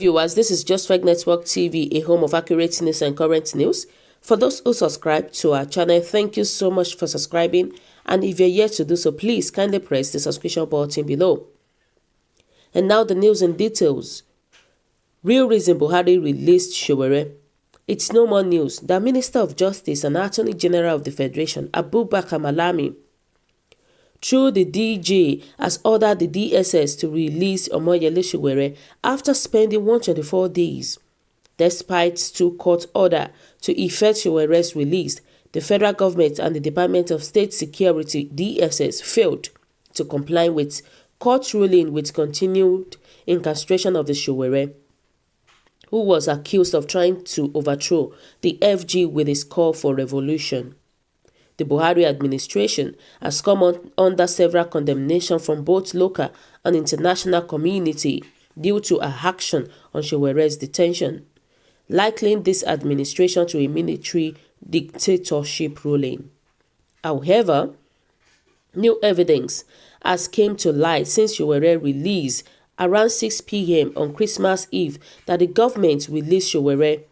viewers, this is Just Fake Network TV, a home of accurate news and current news. For those who subscribe to our channel, thank you so much for subscribing. And if you're yet to do so, please kindly press the subscription button below. And now the news in details. Real reason Buhari released S0W0R. It's no more news. The Minister of Justice and Attorney General of the Federation, Abubakar Malami, through the DG, has ordered the DSS to release Omoyele S0W0R after spending 124 days. Despite two court orders to effect S0W0R's release, the federal government and the Department of State Security (DSS) failed to comply with court ruling with continued incarceration of the S0W0R, who was accused of trying to overthrow the FG with his call for revolution. The Buhari administration has come under several condemnations from both local and international community due to her action on S0W0R's detention, likening this administration to a military dictatorship ruling. However, new evidence has come to light since S0W0R release around 6 p.m. on Christmas Eve that the government released S0W0R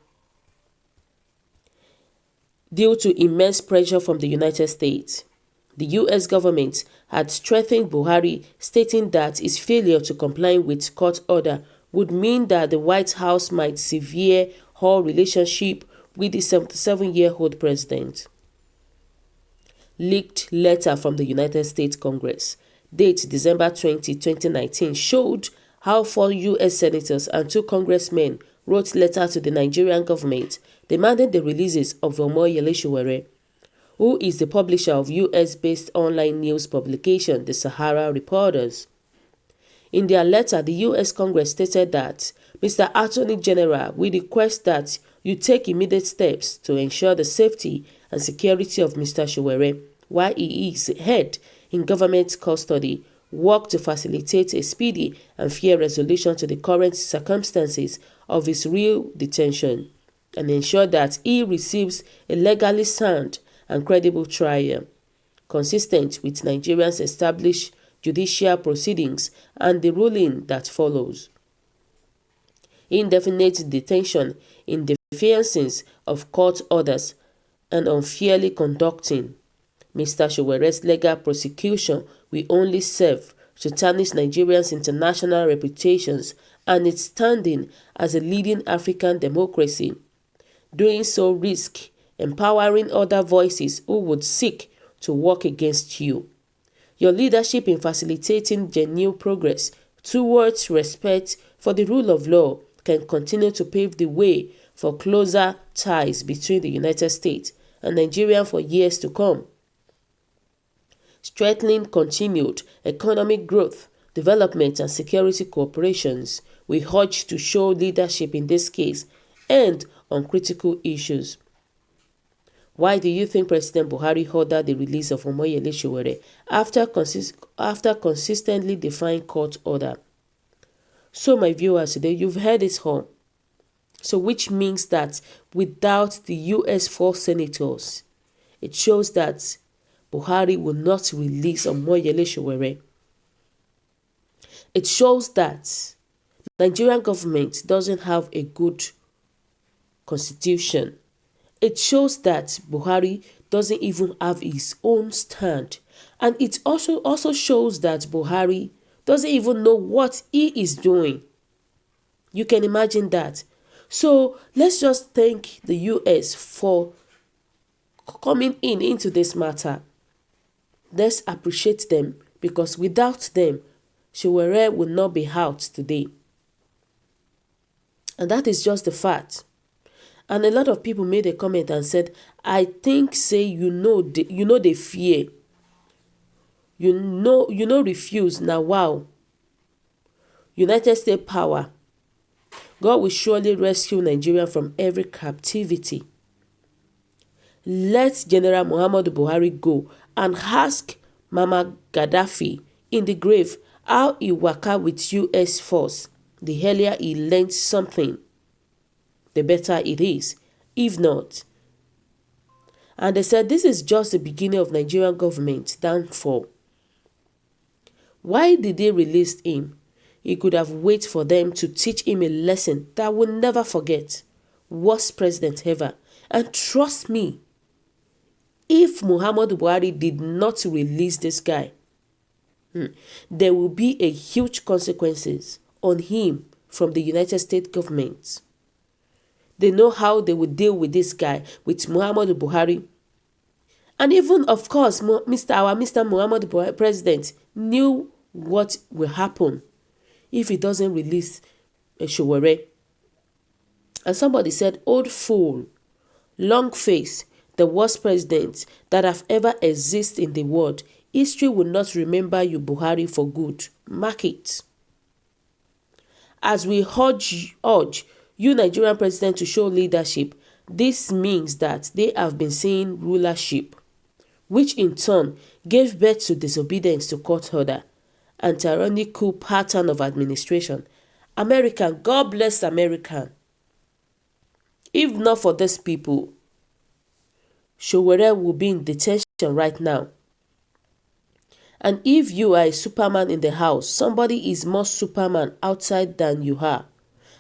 due to immense pressure from the United States. The U.S. government had threatened Buhari, stating that his failure to comply with court order would mean that the White House might sever her relationship with the 77-year-old president. Leaked letter from the United States Congress, date December 20, 2019, showed how 4 U.S. senators and 2 congressmen wrote letters to the Nigerian government demanding the releases of Omoyele S0W0R, who is the publisher of U.S.-based online news publication The Sahara Reporters. In their letter, the U.S. Congress stated that Mr. Attorney General, we request that you take immediate steps to ensure the safety and security of Mr. S0W0R while he is held in government custody, work to facilitate a speedy and fair resolution to the current circumstances of his real detention, and ensure that he receives a legally sound and credible trial, consistent with Nigeria's established judicial proceedings and the ruling that follows. Indefinite detention in defiance of court orders and unfairly conducting Mr. S0W0R's legal prosecution will only serve to tarnish Nigeria's international reputations and its standing as a leading African democracy. Doing so risks empowering other voices who would seek to work against you. Your leadership in facilitating genuine progress towards respect for the rule of law can continue to pave the way for closer ties between the United States and Nigeria for years to come. Strengthening continued economic growth, development and security cooperations, we urge to show leadership in this case and on critical issues. Why do you think President Buhari ordered the release of Omoyele S0W0R after consistently defying court order? So my viewers today, you've heard it all. So which means that without the US 4 senators, it shows that Buhari will not release Omoyele S0W0R. It shows that Nigerian government doesn't have a good constitution. It shows that Buhari doesn't even have his own stand. And it also shows that Buhari doesn't even know what he is doing. You can imagine that. So let's just thank the US for coming into this matter. Let's appreciate them, because without them, S0W0R will not be out today. And that is just the fact. And a lot of people made a comment and said, I think say they fear. Refuse now. Wow. United States power. God will surely rescue Nigeria from every captivity. Let General Muhammadu Buhari go and ask Mama Gaddafi in the grave how he waka with US force. The earlier he learned something, the better it is. If not, and they said this is just the beginning of Nigerian government downfall. Why did they release him? he could have waited for them to teach him a lesson that will never forget. Worst president ever. And trust me, if Muhammadu Buhari did not release this guy, there will be a huge consequences on him from the United States government. They know how they will deal with this guy, with Muhammadu Buhari. And even, of course, our Mr. Muhammadu Buhari president knew what will happen if he doesn't release Sowore. And somebody said, old fool, long face, the worst president that have ever existed in the world. History will not remember you, Buhari, for good. Mark it. As we urge you Nigerian president to show leadership, this means that they have been seeing rulership, which in turn gave birth to disobedience to court order and tyrannical pattern of administration. American, God bless American. If not for these people, Sowore will be in detention right now. And if you are a Superman in the house, somebody is more Superman outside than you are.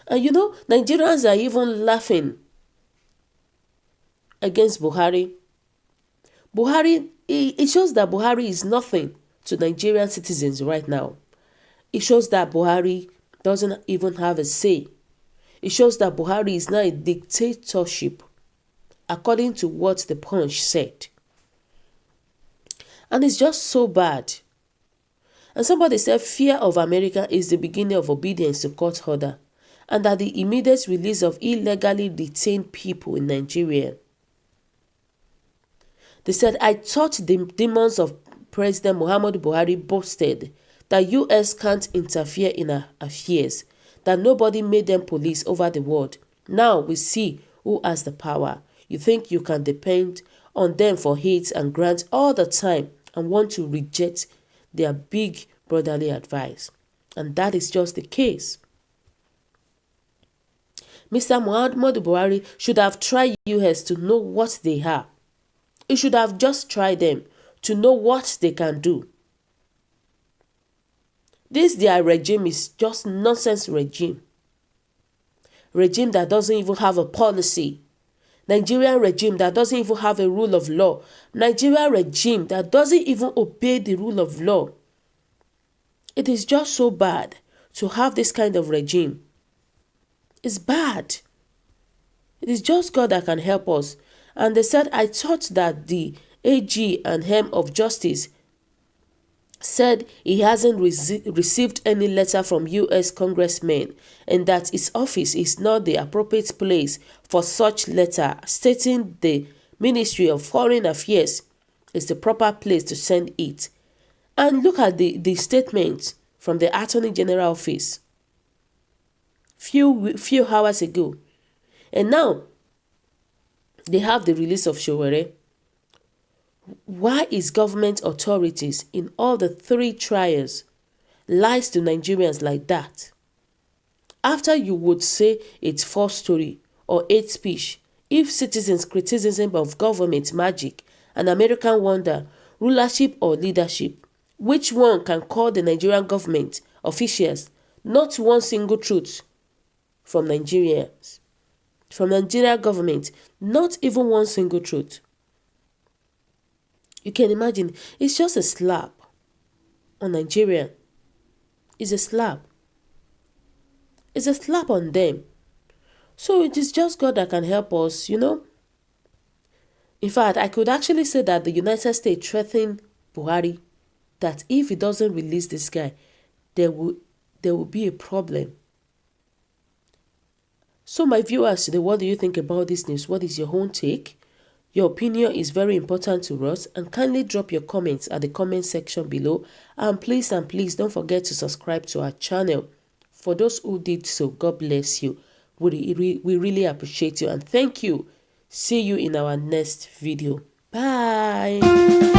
And you know, Nigerians are even laughing against Buhari. It shows that Buhari is nothing to Nigerian citizens right now. It shows that Buhari doesn't even have a say. It shows that Buhari is now a dictatorship, according to what the Punch said. And it's just so bad. And somebody said fear of America is the beginning of obedience to court order, and that the immediate release of illegally detained people in Nigeria. They said, I thought the demons of President Muhammadu Buhari boasted that US can't interfere in our affairs, that nobody made them police over the world. Now we see who has the power. You think you can depend on them for hate and grants all the time and want to reject their big brotherly advice. And that is just the case. Mr. Muhammadu Buhari should have tried US to know what they are. He should have just tried them to know what they can do. This their regime is just nonsense regime. Regime that doesn't even have a policy. Nigerian regime that doesn't even have a rule of law. Nigerian regime that doesn't even obey the rule of law. It is just so bad to have this kind of regime. It's bad. It is just God that can help us. And they said, I thought that the AG and hem of justice said he hasn't received any letter from US congressmen and that his office is not the appropriate place for such letter, stating the Ministry of Foreign Affairs is the proper place to send it. And look at the statement from the Attorney General office few hours ago. And now they have the release of Sowore. Why is government authorities in all the three trials lies to Nigerians like that? After you would say it's false story or hate speech, if citizens' criticism of government magic, an American wonder, rulership or leadership, which one can call the Nigerian government officials? Not one single truth from Nigerians. From Nigerian government, not even one single truth. You can imagine, it's just a slap on Nigeria. It's a slap. It's a slap on them. So it is just God that can help us, you know. In fact, I could actually say that the United States threatened Buhari that if he doesn't release this guy, there will be a problem. So my viewers today, what do you think about this news? What is your own take? Your opinion is very important to us, and kindly drop your comments at the comment section below. And please don't forget to subscribe to our channel. For those who did so, God bless you. We really appreciate you and thank you. See you in our next video. Bye.